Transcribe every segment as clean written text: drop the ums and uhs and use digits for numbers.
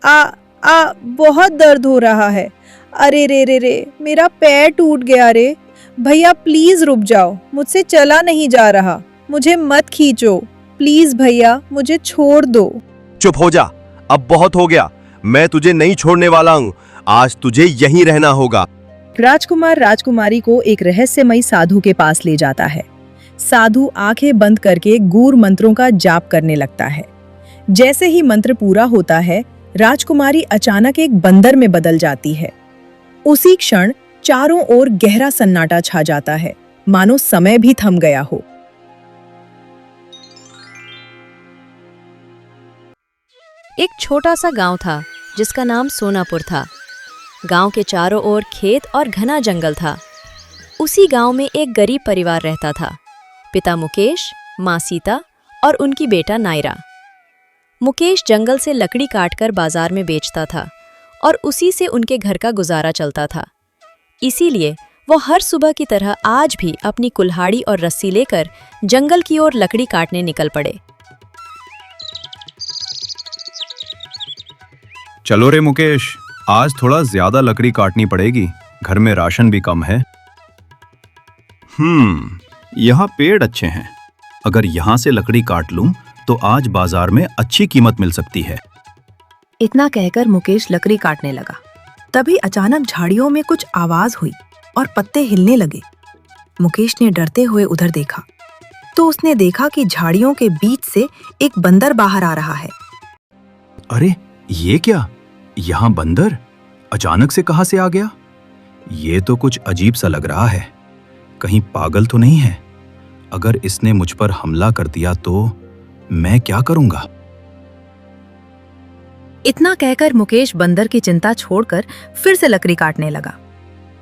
आ आ बहुत दर्द हो रहा है। अरे रे रे रे, मेरा पैर टूट गया रे। भैया प्लीज रुक जाओ, मुझसे चला नहीं जा रहा। मुझे मत खींचो प्लीज भैया, मुझे छोड़ दो। चुप हो जा, अब बहुत हो गया। मैं तुझे नहीं छोड़ने वाला हूँ। आज तुझे यहीं रहना होगा। राजकुमार राजकुमारी को एक रहस्यमयी साधु के पास ले जाता है। साधु आंखें बंद करके गूढ़ मंत्रों का जाप करने लगता है। जैसे ही मंत्र पूरा होता है, राजकुमारी अचानक एक बंदर में बदल जाती है। उसी क्षण चारों ओर गहरा सन्नाटा छा जाता है, मानो समय भी थम गया हो। एक छोटा सा गांव था जिसका नाम सोनापुर था। गांव के चारों ओर खेत और घना जंगल था। उसी गांव में एक गरीब परिवार रहता था। पिता मुकेश, माँ सीता और उनकी बेटा नायरा। मुकेश जंगल से लकड़ी काटकर बाजार में बेचता था और उसी से उनके घर का गुजारा चलता था। इसीलिए वो हर सुबह की तरह आज भी अपनी कुल्हाड़ी और रस्सी लेकर जंगल की ओर लकड़ी काटने निकल पड़े। चलो रे मुकेश, आज थोड़ा ज्यादा लकड़ी काटनी पड़ेगी, घर में राशन भी कम है। यहाँ पेड़ अच्छे हैं, अगर यहाँ से लकड़ी काट लूं तो आज बाजार में अच्छी कीमत मिल सकती है। इतना कहकर मुकेश लकड़ी काटने लगा। तभी अचानक झाड़ियों में कुछ आवाज हुई और पत्ते हिलने लगे। मुकेश ने डरते हुए उधर देखा तो उसने देखा कि झाड़ियों के बीच से एक बंदर बाहर आ रहा है। अरे ये क्या, यहाँ बंदर अचानक से कहां से आ गया? ये तो कुछ अजीब सा लग रहा है। कहीं पागल तो नहीं है? अगर इसने मुझ पर हमला कर दिया तो मैं क्या करूंगा? इतना कहकर मुकेश बंदर की चिंता छोड़कर फिर से लकड़ी काटने लगा।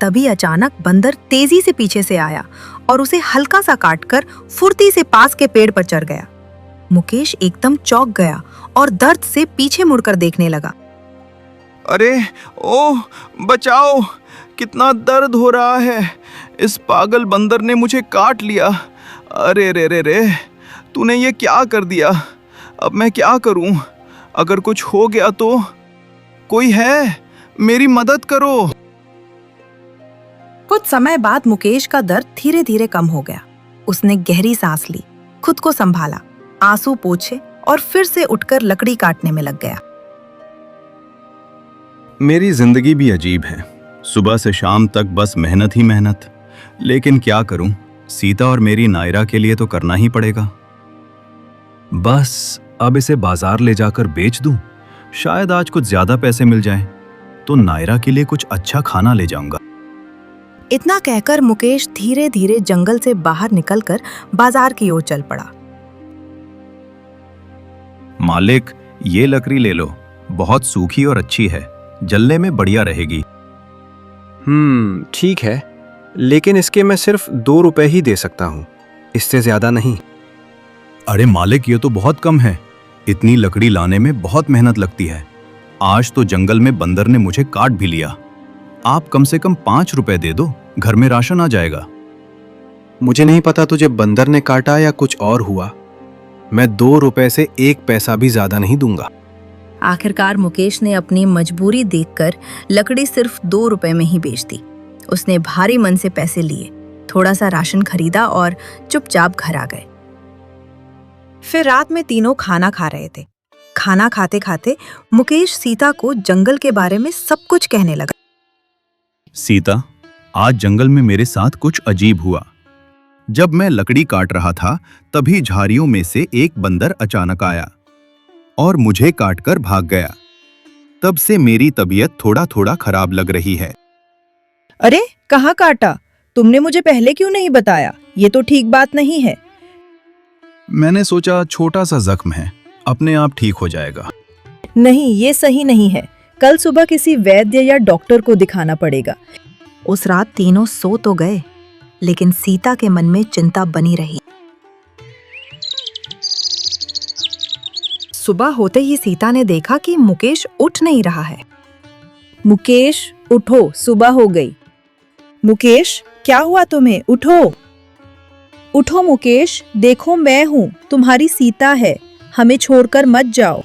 तभी अचानक बंदर तेजी से पीछे से आया और उसे हल्का सा काटकर फुर्ती से पास के पेड़ पर चढ़ गया। मुकेश एकदम चौंक गया और दर्द से पीछे मुड़कर देखने लगा। अरे ओह, बचाओ, कितना दर्द हो रहा है। इस पागल बंदर ने मुझे काट लिया। अरे रे रे रे, तूने ये क्या कर दिया? अब मैं क्या करूं? अगर कुछ हो गया तो? कोई है, मेरी मदद करो। कुछ समय बाद मुकेश का दर्द धीरे धीरे कम हो गया। उसने गहरी सांस ली, खुद को संभाला, आंसू पोंछे और फिर से उठकर लकड़ी काटने में लग गया। मेरी जिंदगी भी अजीब है, सुबह से शाम तक बस मेहनत ही मेहनत। लेकिन क्या करूं, सीता और मेरी नायरा के लिए तो करना ही पड़ेगा। बस अब इसे बाजार ले जाकर बेच दूं, शायद आज कुछ ज्यादा पैसे मिल जाएं, तो नायरा के लिए कुछ अच्छा खाना ले जाऊंगा। इतना कहकर मुकेश धीरे धीरे जंगल से बाहर निकलकर बाजार की ओर चल पड़ा। मालिक, ये लकड़ी ले लो, बहुत सूखी और अच्छी है, जलने में बढ़िया रहेगी। ठीक है, लेकिन इसके मैं सिर्फ 2 रुपए ही दे सकता हूँ, इससे ज्यादा नहीं। अरे मालिक, ये तो बहुत कम है। इतनी लकड़ी लाने में बहुत मेहनत लगती है। आज तो जंगल में बंदर ने मुझे काट भी लिया। आप कम से कम 5 रुपए दे दो, घर में राशन आ जाएगा। मुझे नहीं पता तुझे बंदर ने काटा या कुछ और हुआ। मैं 2 रुपए से 1 पैसा भी ज्यादा नहीं दूंगा। आखिरकार मुकेश ने अपनी मजबूरी देखकर लकड़ी सिर्फ 2 रुपए में ही बेच दी। उसने भारी मन से पैसे लिए, थोड़ा सा राशन खरीदा और चुपचाप घर आ गए। फिर रात में तीनों खाना खा रहे थे। खाना खाते खाते मुकेश सीता को जंगल के बारे में सब कुछ कहने लगा। सीता, आज जंगल में मेरे साथ कुछ अजीब हुआ। जब मैं लकड़ी काट रहा था, तभी झाड़ियों में से एक बंदर अचानक आया और मुझे काटकर भाग गया। तब से मेरी तबीयत थोड़ा थोड़ा खराब लग रही है। अरे कहाँ काटा? तुमने मुझे पहले क्यों नहीं बताया? ये तो ठीक बात नहीं है। मैंने सोचा छोटा सा जख्म है, अपने आप ठीक हो जाएगा। नहीं, ये सही नहीं है। कल सुबह किसी वैद्य या डॉक्टर को दिखाना पड़ेगा। उस रात तीनों सो तो गए, लेकिन सीता के मन में चिंता बनी रही। सुबह होते ही सीता ने देखा कि मुकेश उठ नहीं रहा है। मुकेश उठो, सुबह हो गई। मुकेश, क्या हुआ तुम्हें? उठो उठो मुकेश, देखो मैं हूँ, तुम्हारी सीता है, हमें छोड़कर मत जाओ।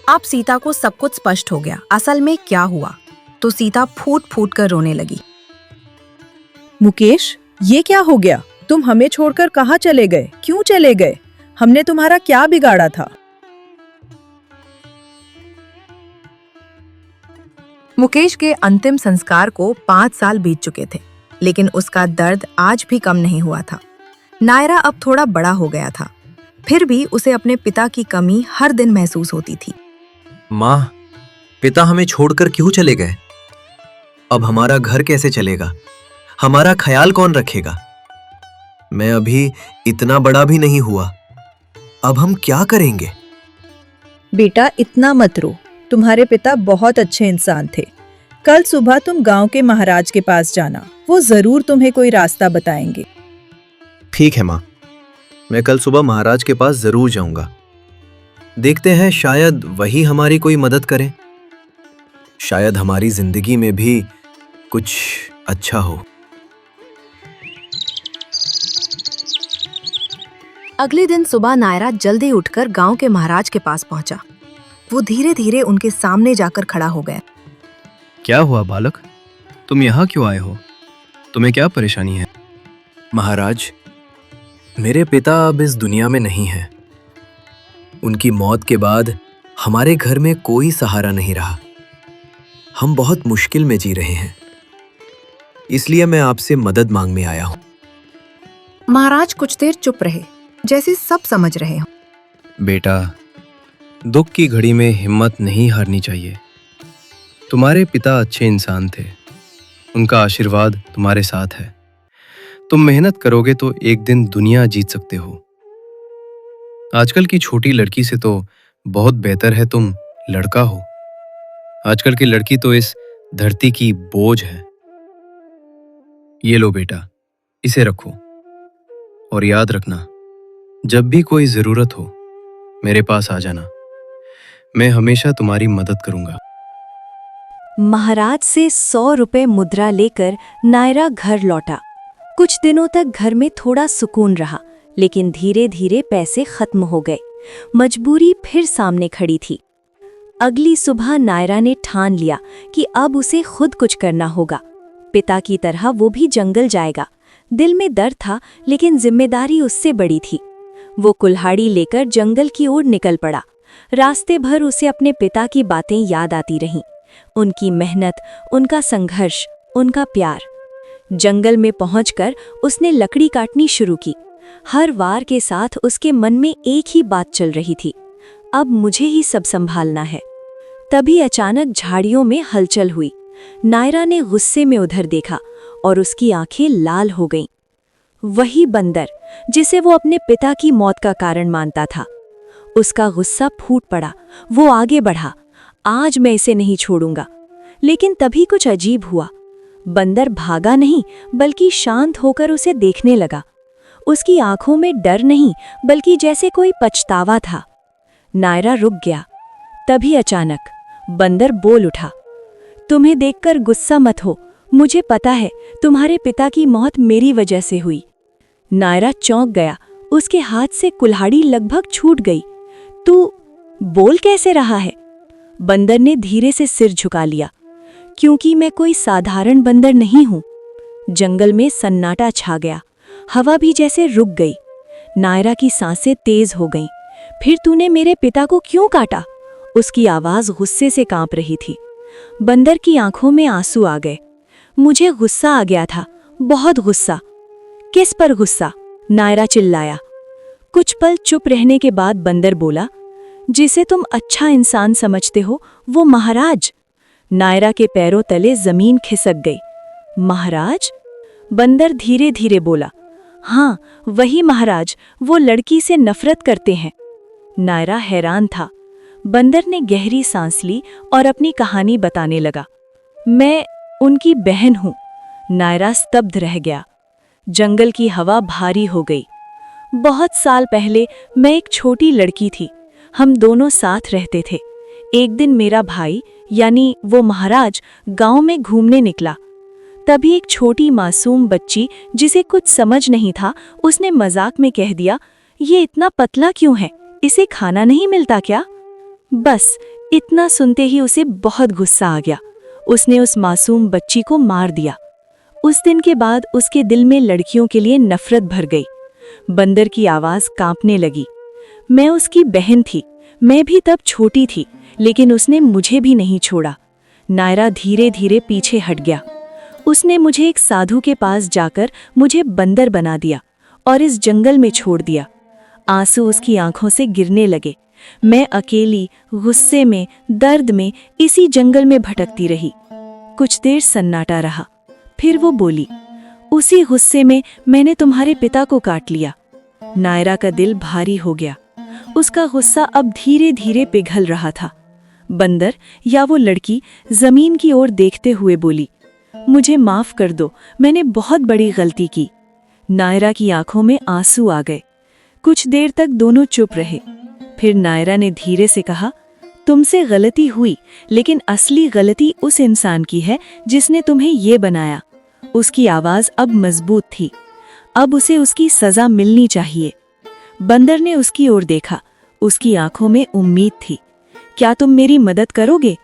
अब सीता को सब कुछ स्पष्ट हो गया, असल में क्या हुआ। तो सीता फूट फूट कर रोने लगी। मुकेश, ये क्या हो गया? तुम हमें छोड़कर कहाँ चले गए? क्यों चले गए? हमने तुम्हारा क्या बिगाड़ा था? मुकेश के अंतिम संस्कार को 5 साल बीत चुके थे, लेकिन उसका दर्द आज भी कम नहीं हुआ था। नायरा अब थोड़ा बड़ा हो गया था, फिर भी उसे अपने पिता की कमी हर दिन महसूस होती थी। माँ, पिता हमें छोड़कर क्यों चले गए? अब हमारा घर कैसे चलेगा? हमारा ख्याल कौन रखेगा? मैं अभी इतना बड़ा भी नहीं हुआ, अब हम क्या करेंगे? बेटा, इतना मत रो। तुम्हारे पिता बहुत अच्छे इंसान थे। कल सुबह तुम गांव के महाराज के पास जाना, वो जरूर तुम्हें कोई रास्ता बताएंगे। ठीक है माँ, मैं कल सुबह महाराज के पास जरूर जाऊंगा। देखते हैं, शायद वही हमारी कोई मदद करें। शायद हमारी जिंदगी में भी कुछ अच्छा हो। अगले दिन सुबह नायरा जल्दी उठकर गांव के महाराज के पास पहुंचा। वो धीरे धीरे उनके सामने जाकर खड़ा हो गया। क्या हुआ बालक? तुम यहाँ क्यों आए हो? तुम्हें क्या परेशानी है? महाराज, मेरे पिता अब इस दुनिया में नहीं है। उनकी मौत के बाद हमारे घर में कोई सहारा नहीं रहा। हम बहुत मुश्किल में जी रहे हैं, इसलिए मैं आपसे मदद मांगने आया हूँ। महाराज कुछ देर चुप रहे, जैसे सब समझ रहे हो। बेटा, दुख की घड़ी में हिम्मत नहीं हारनी चाहिए। तुम्हारे पिता अच्छे इंसान थे, उनका आशीर्वाद तुम्हारे साथ है। तुम मेहनत करोगे तो एक दिन दुनिया जीत सकते हो। आजकल की छोटी लड़की से तो बहुत बेहतर है तुम लड़का हो। आजकल की लड़की तो इस धरती की बोझ है। ये लो बेटा, इसे रखो और याद रखना, जब भी कोई जरूरत हो मेरे पास आ जाना। मैं हमेशा तुम्हारी मदद करूंगा। महाराज से 100 रुपए मुद्रा लेकर नायरा घर लौटा। कुछ दिनों तक घर में थोड़ा सुकून रहा, लेकिन धीरे धीरे पैसे खत्म हो गए। मजबूरी फिर सामने खड़ी थी। अगली सुबह नायरा ने ठान लिया कि अब उसे खुद कुछ करना होगा। पिता की तरह वो भी जंगल जाएगा। दिल में डर था, लेकिन जिम्मेदारी उससे बड़ी थी। वो कुल्हाड़ी लेकर जंगल की ओर निकल पड़ा। रास्ते भर उसे अपने पिता की बातें याद आती रहीं, उनकी मेहनत, उनका संघर्ष, उनका प्यार। जंगल में पहुंचकर उसने लकड़ी काटनी शुरू की। हर वार के साथ उसके मन में एक ही बात चल रही थी, अब मुझे ही सब संभालना है। तभी अचानक झाड़ियों में हलचल हुई। नायरा ने गुस्से में उधर देखा और उसकी आंखें लाल हो गईं। वही बंदर जिसे वो अपने पिता की मौत का कारण मानता था। उसका गुस्सा फूट पड़ा। वो आगे बढ़ा, आज मैं इसे नहीं छोड़ूंगा। लेकिन तभी कुछ अजीब हुआ। बंदर भागा नहीं, बल्कि शांत होकर उसे देखने लगा। उसकी आंखों में डर नहीं, बल्कि जैसे कोई पछतावा था। नायरा रुक गया। तभी अचानक बंदर बोल उठा, तुम्हें देखकर गुस्सा मत हो, मुझे पता है तुम्हारे पिता की मौत मेरी वजह से हुई। नायरा चौंक गया, उसके हाथ से कुल्हाड़ी लगभग छूट गई। तू बोल कैसे रहा है? बंदर ने धीरे से सिर झुका लिया, क्योंकि मैं कोई साधारण बंदर नहीं हूं। जंगल में सन्नाटा छा गया, हवा भी जैसे रुक गई। नायरा की सांसें तेज हो गईं। फिर तूने मेरे पिता को क्यों काटा? उसकी आवाज गुस्से से कांप रही थी। बंदर की आंखों में आंसू आ गए। मुझे गुस्सा आ गया था, बहुत गुस्सा। किस पर गुस्सा? नायरा चिल्लाया। कुछ पल चुप रहने के बाद बंदर बोला, जिसे तुम अच्छा इंसान समझते हो, वो महाराज। नायरा के पैरों तले जमीन खिसक गई। महाराज? बंदर धीरे धीरे बोला, हाँ, वही महाराज, वो लड़की से नफरत करते हैं। नायरा हैरान था। बंदर ने गहरी सांस ली और अपनी कहानी बताने लगा। मैं उनकी बहन हूं। नायरा स्तब्ध रह गया। जंगल की हवा भारी हो गई। बहुत साल पहले मैं एक छोटी लड़की थी। हम दोनों साथ रहते थे। एक दिन मेरा भाई, यानी वो महाराज, गांव में घूमने निकला। तभी एक छोटी मासूम बच्ची, जिसे कुछ समझ नहीं था, उसने मजाक में कह दिया, ये इतना पतला क्यों है? इसे खाना नहीं मिलता क्या? बस इतना सुनते ही उसे बहुत गुस्सा आ गया। उसने उस मासूम बच्ची को मार दिया। उस दिन के बाद उसके दिल में लड़कियों के लिए नफरत भर गई। बंदर की आवाज कांपने लगी। मैं उसकी बहन थी, मैं भी तब छोटी थी, लेकिन उसने मुझे भी नहीं छोड़ा। नायरा धीरे धीरे पीछे हट गया। उसने मुझे एक साधु के पास जाकर मुझे बंदर बना दिया और इस जंगल में छोड़ दिया। आंसू उसकी आंखों से गिरने लगे। मैं अकेली, गुस्से में, दर्द में इसी जंगल में भटकती रही। कुछ देर सन्नाटा रहा, फिर वो बोली, उसी गुस्से में मैंने तुम्हारे पिता को काट लिया। नायरा का दिल भारी हो गया। उसका गुस्सा अब धीरे धीरे पिघल रहा था। बंदर या वो लड़की जमीन की ओर देखते हुए बोली, मुझे माफ कर दो, मैंने बहुत बड़ी गलती की। नायरा की आंखों में आंसू आ गए। कुछ देर तक दोनों चुप रहे। फिर नायरा ने धीरे से कहा, तुमसे गलती हुई, लेकिन असली गलती उस इंसान की है जिसने तुम्हें ये बनाया। उसकी आवाज अब मजबूत थी। अब उसे उसकी सजा मिलनी चाहिए। बंदर ने उसकी ओर देखा। उसकी आंखों में उम्मीद थी। क्या तुम मेरी मदद करोगे?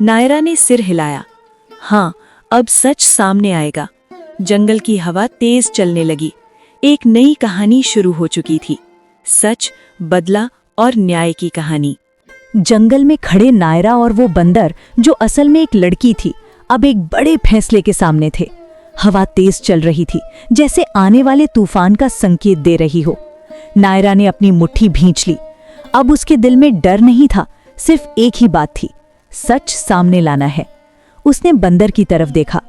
नायरा ने सिर हिलाया। हाँ, अब सच सामने आएगा। जंगल की हवा तेज चलने लगी। एक नई कहानी शुरू हो चुकी थी। सच, बदला और न्याय की कहानी। जंगल में खड़े नायरा और वो बंदर, जो असल में एक लड़की थी, अब एक बड़े फैसले के सामने थे। हवा तेज चल रही थी, जैसे आने वाले तूफान का संकेत दे रही हो। नायरा ने अपनी मुट्ठी भींच ली। अब उसके दिल में डर नहीं था, सिर्फ एक ही बात थी, सच सामने लाना है। उसने बंदर की तरफ देखा।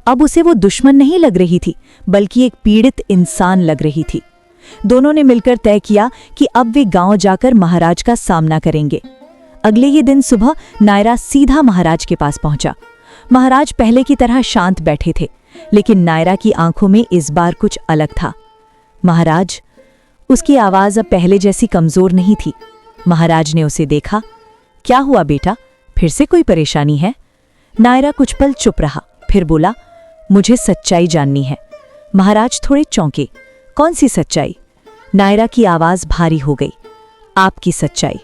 अब उसे वो दुश्मन नहीं लग रही थी, बल्कि एक पीड़ित इंसान लग रही थी। दोनों ने मिलकर तय किया कि अब वे गांव जाकर महाराज का सामना करेंगे। अगले ही दिन सुबह नायरा सीधा महाराज के पास पहुंचा। महाराज पहले की तरह शांत बैठे थे, लेकिन नायरा की आंखों में इस बार कुछ अलग था। महाराज, उसकी आवाज अब पहले जैसी कमजोर नहीं थी। महाराज ने उसे देखा। क्या हुआ बेटा, फिर से कोई परेशानी है? नायरा कुछ पल चुप रहा, फिर बोला, मुझे सच्चाई जाननी है। महाराज थोड़े चौंके। कौन सी सच्चाई? नायरा की आवाज भारी हो गई। आपकी सच्चाई।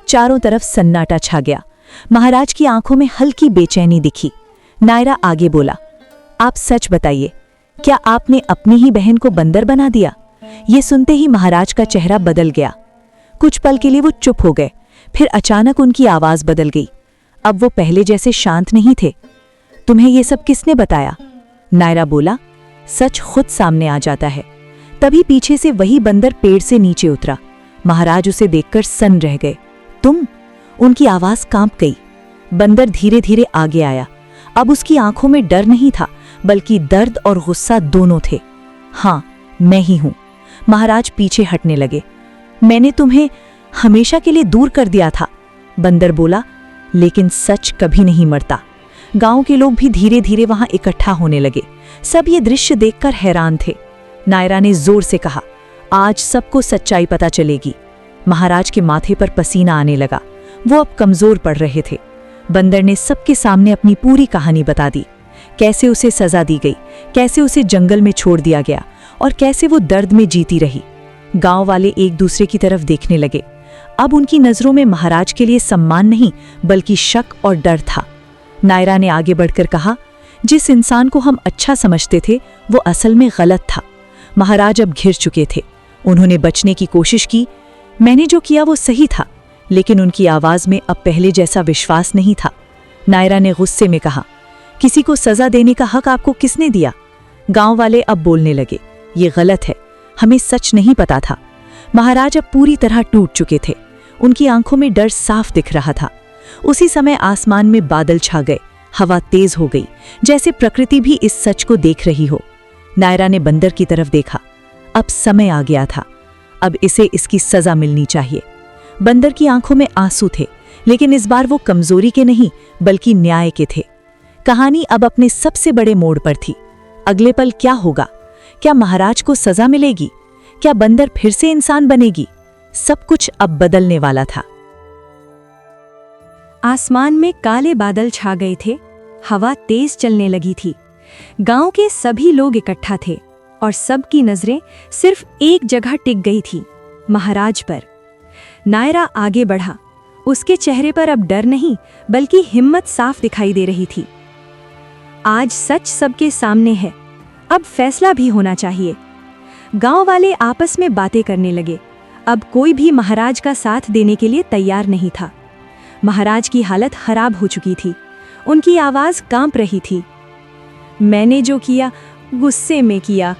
चारों तरफ सन्नाटा छा गया। महाराज की आंखों में हल्की बेचैनी दिखी। नायरा आगे बोला, आप सच बताइए, क्या आपने अपनी ही बहन को बंदर बना दिया? ये सुनते ही महाराज का चेहरा बदल गया। कुछ पल के लिए वो चुप हो गए, फिर अचानक उनकी आवाज बदल गई। अब वो पहले जैसे शांत नहीं थे। तुम्हें ये सब किसने बताया? नायरा बोला, सच खुद सामने आ जाता है। तभी पीछे से वही बंदर पेड़ से नीचे उतरा। महाराज उसे देखकर सन्न रह गए। तुम? उनकी आवाज कांप गई। बंदर धीरे धीरे आगे आया। अब उसकी आंखों में डर नहीं था, बल्कि दर्द और गुस्सा दोनों थे। हाँ, मैं ही हूं। महाराज पीछे हटने लगे। मैंने तुम्हें हमेशा के लिए दूर कर दिया था। बंदर बोला, लेकिन सच कभी नहीं मरता। गांव के लोग भी धीरे धीरे वहां इकट्ठा होने लगे। सब ये दृश्य देखकर हैरान थे। नायरा ने जोर से कहा, आज सबको सच्चाई पता चलेगी। महाराज के माथे पर पसीना आने लगा। वो अब कमजोर पड़ रहे थे। बंदर ने सबके सामने अपनी पूरी कहानी बता दी। कैसे उसे सजा दी गई, कैसे उसे जंगल में छोड़ दिया गया और कैसे वो दर्द में जीती रही। गांव वाले एक दूसरे की तरफ देखने लगे। अब उनकी नजरों में महाराज के लिए सम्मान नहीं, बल्कि शक और डर था। नायरा ने आगे बढ़कर कहा, जिस इंसान को हम अच्छा समझते थे, वो असल में गलत था। महाराज अब घिर चुके थे। उन्होंने बचने की कोशिश की। मैंने जो किया वो सही था, लेकिन उनकी आवाज में अब पहले जैसा विश्वास नहीं था। नायरा ने गुस्से में कहा, किसी को सजा देने का हक आपको किसने दिया? गांव वाले अब बोलने लगे, ये गलत है, हमें सच नहीं पता था। महाराज अब पूरी तरह टूट चुके थे। उनकी आंखों में डर साफ दिख रहा था। उसी समय आसमान में बादल छा गए। हवा तेज हो गई, जैसे प्रकृति भी इस सच को देख रही हो। नायरा ने बंदर की तरफ देखा। अब समय आ गया था। अब इसे इसकी सजा मिलनी चाहिए। बंदर की आंखों में आंसू थे, लेकिन इस बार वो कमजोरी के नहीं, बल्कि न्याय के थे। कहानी अब अपने सबसे बड़े मोड़ पर थी। अगले पल क्या होगा? क्या महाराज को सजा मिलेगी? क्या बंदर फिर से इंसान बनेगी? सब कुछ अब बदलने वाला था। आसमान में काले बादल छा गए थे। हवा तेज चलने लगी थी। गांव के सभी लोग इकट्ठा थे और सबकी नजरें सिर्फ एक जगह टिक गई थी, महाराज पर। नायरा आगे बढ़ा। उसके चेहरे पर अब डर नहीं बल्कि हिम्मत साफ दिखाई दे रही थी। आज सच सबके सामने है, अब फैसला भी होना चाहिए। गांव वाले आपस में बातें करने लगे। अब कोई भी महाराज का साथ देने के लिए तैयार नहीं था। महाराज की हालत खराब हो चुकी थी, उनकी आवाज कांप रही थी। मैंने जो किया गुस्से में किया,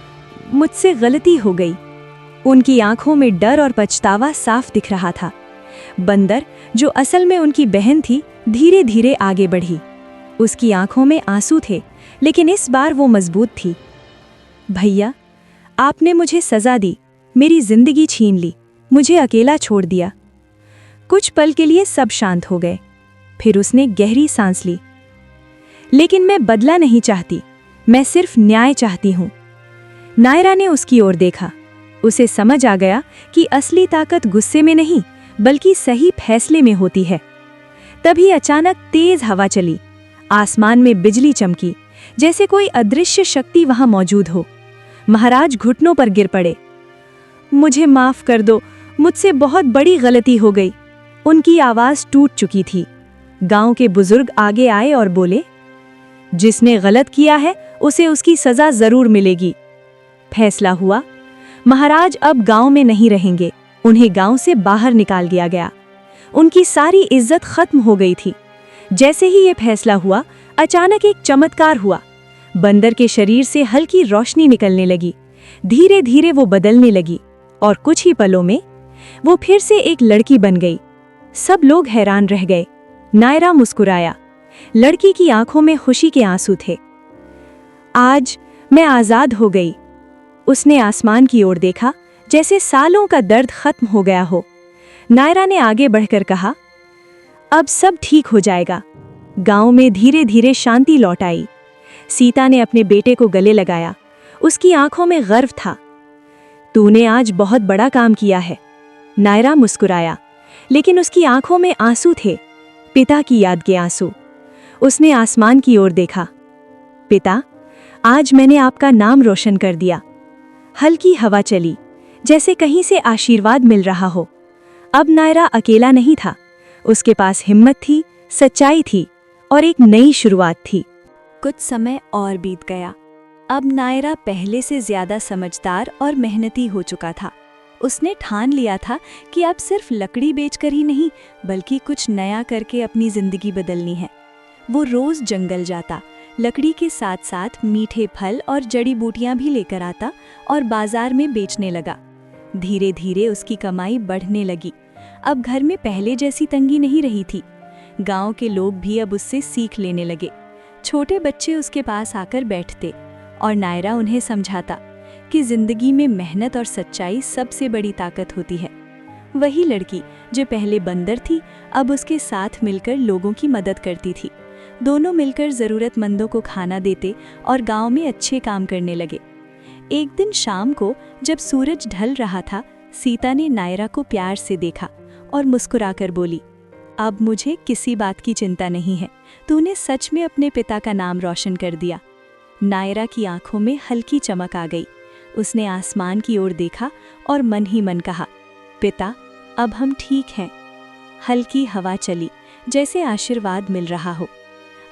मुझसे गलती हो गई। उनकी आंखों में डर और पछतावा साफ दिख रहा था। बंदर, जो असल में उनकी बहन थी, धीरे धीरे आगे बढ़ी। उसकी आंखों में आंसू थे, लेकिन इस बार वो मजबूत थी। भैया, आपने मुझे सजा दी, मेरी जिंदगी छीन ली, मुझे अकेला छोड़ दिया। कुछ पल के लिए सब शांत हो गए। फिर उसने गहरी सांस ली। लेकिन मैं बदला नहीं चाहती, मैं सिर्फ न्याय चाहती हूँ। नायरा ने उसकी ओर देखा। उसे समझ आ गया कि असली ताकत गुस्से में नहीं बल्कि सही फैसले में होती है। तभी अचानक तेज हवा चली, आसमान में बिजली चमकी, जैसे कोई अदृश्य शक्ति वहां मौजूद हो। महाराज घुटनों पर गिर पड़े। मुझे माफ कर दो, मुझसे बहुत बड़ी गलती हो गई। उनकी आवाज टूट चुकी थी। गांव के बुजुर्ग आगे आए और बोले, जिसने गलत किया है उसे उसकी सजा जरूर मिलेगी। फैसला हुआ, महाराज अब गांव में नहीं रहेंगे। उन्हें गांव से बाहर निकाल दिया गया। उनकी सारी इज्जत खत्म हो गई थी। जैसे ही ये फैसला हुआ, अचानक एक चमत्कार हुआ। बंदर के शरीर से हल्की रोशनी निकलने लगी। धीरे धीरे वो बदलने लगी और कुछ ही पलों में वो फिर से एक लड़की बन गई। सब लोग हैरान रह गए। नायरा मुस्कुराया। लड़की की आंखों में खुशी के आंसू थे। आज मैं आजाद हो गई। उसने आसमान की ओर देखा, जैसे सालों का दर्द खत्म हो गया हो। नायरा ने आगे बढ़कर कहा, अब सब ठीक हो जाएगा। गांव में धीरे धीरे शांति लौट आई। सीता ने अपने बेटे को गले लगाया। उसकी आंखों में गर्व था। तूने आज बहुत बड़ा काम किया है। नायरा मुस्कुराया, लेकिन उसकी आंखों में आंसू थे, पिता की याद के आंसू। उसने आसमान की ओर देखा। पिता, आज मैंने आपका नाम रोशन कर दिया। हल्की हवा चली, जैसे कहीं से आशीर्वाद मिल रहा हो। अब नायरा अकेला नहीं था। उसके पास हिम्मत थी, सच्चाई थी और एक नई शुरुआत थी। कुछ समय और बीत गया। अब नायरा पहले से ज्यादा समझदार और मेहनती हो चुका था। उसने ठान लिया था कि अब सिर्फ लकड़ी बेचकर ही नहीं बल्कि कुछ नया करके अपनी जिंदगी बदलनी है। वो रोज जंगल जाता, लकड़ी के साथ साथ मीठे फल और जड़ी बूटियां भी लेकर आता और बाजार में बेचने लगा। धीरे धीरे उसकी कमाई बढ़ने लगी। अब घर में पहले जैसी तंगी नहीं रही थी। गांव के लोग भी अब उससे सीख लेने लगे। छोटे बच्चे उसके पास आकर बैठते और नायरा उन्हें समझाता कि जिंदगी में मेहनत और सच्चाई सबसे बड़ी ताकत होती है। वही लड़की जो पहले बंदर थी, अब उसके साथ मिलकर लोगों की मदद करती थी। दोनों मिलकर जरूरतमंदों को खाना देते और गांव में अच्छे काम करने लगे। एक दिन शाम को जब सूरज ढल रहा था, सीता ने नायरा को प्यार से देखा और मुस्कुराकर बोली, अब मुझे किसी बात की चिंता नहीं है। तूने सच में अपने पिता का नाम रोशन कर दिया। नायरा की आंखों में हल्की चमक आ गई। उसने आसमान की ओर देखा और मन ही मन कहा, पिता, अब हम ठीक हैं। हल्की हवा चली, जैसे आशीर्वाद मिल रहा हो।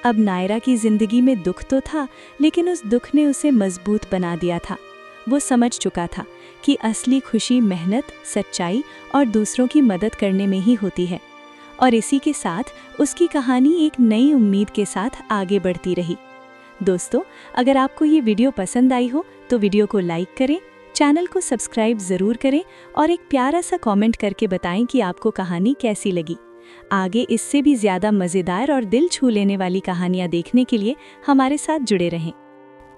अब नायरा की जिंदगी में दुख तो था, लेकिन उस दुख ने उसे मजबूत बना दिया था। वो समझ चुका था कि असली खुशी मेहनत, सच्चाई और दूसरों की मदद करने में ही होती है। और इसी के साथ उसकी कहानी एक नई उम्मीद के साथ आगे बढ़ती रही। दोस्तों, अगर आपको ये वीडियो पसंद आई हो तो वीडियो को लाइक करें, चैनल को सब्सक्राइब ज़रूर करें और एक प्यारा सा कमेंट करके बताएं कि आपको कहानी कैसी लगी। आगे इससे भी ज़्यादा मज़ेदार और दिल छू लेने वाली कहानियाँ देखने के लिए हमारे साथ जुड़े रहें।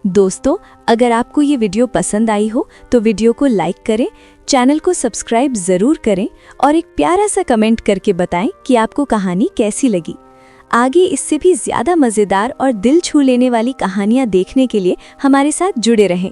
दोस्तों, अगर आपको ये वीडियो पसंद आई हो तो वीडियो को लाइक करें, चैनल को सब्सक्राइब ज़रूर करें और एक प्यारा सा कमेंट करके बताएं कि आपको कहानी कैसी लगी। आगे इससे भी ज़्यादा मज़ेदार और दिल छू लेने वाली कहानियाँ देखने के लिए हमारे साथ जुड़े रहें।